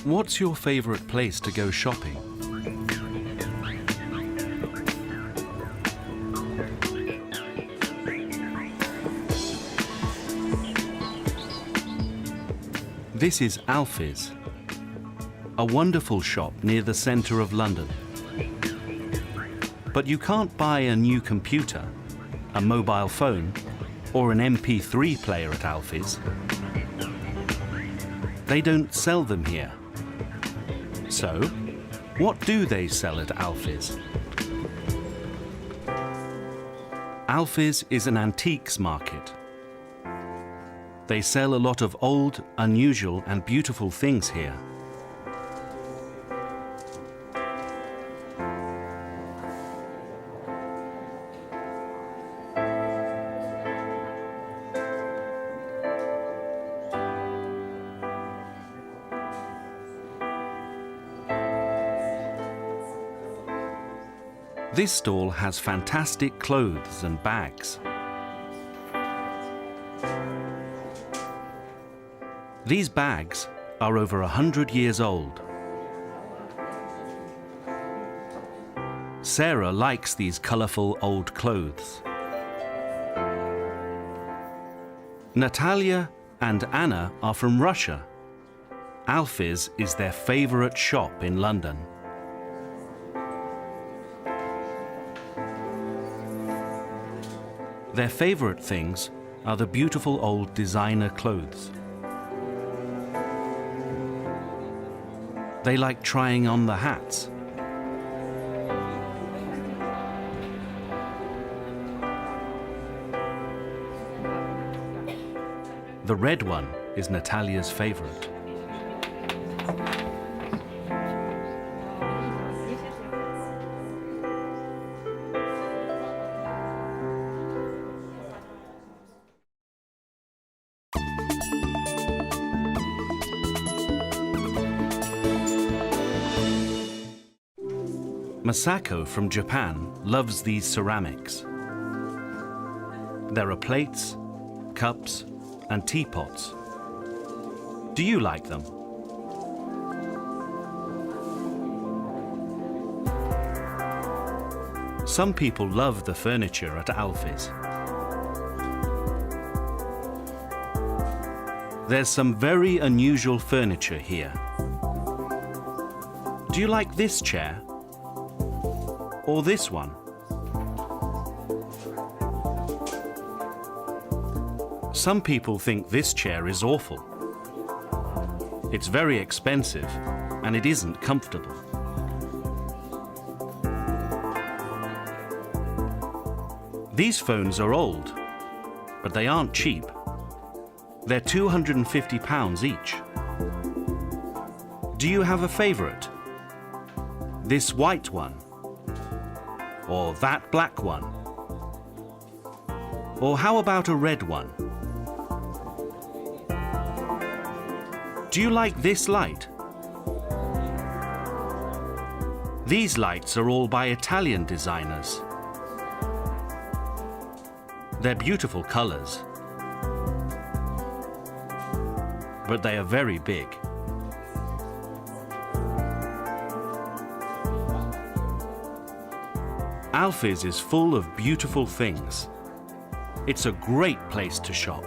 What's your favorite place to go shopping? This is Alfie's, a wonderful shop near the centre of London. But you can't buy a new computer, a mobile phone, or an MP3 player at Alfie's. They don't sell them here. So, what do they sell at Alfie's? Alfie's is an antiques market. They sell a lot of old, unusual and beautiful things here. This stall has fantastic clothes and bags. These bags are over 100 years old. Sarah likes these colourful old clothes. Natalia and Anna are from Russia. Alfie's is their favourite shop in London. Their favourite things are the beautiful old designer clothes. They like trying on the hats. The red one is Natalia's favourite. Masako from Japan loves these ceramics. There are plates, cups, and teapots. Do you like them? Some people love the furniture at Alfie's. There's some very unusual furniture here. Do you like this chair? Or this one? Some people think this chair is awful. It's very expensive and it isn't comfortable. These phones are old, but they aren't cheap. They're £250 each. Do you have a favourite? This white one? Or that black one? Or how about a red one? Do you like this light? These lights are all by Italian designers. They're beautiful colours, but they are very big. Alfie's is full of beautiful things. It's a great place to shop.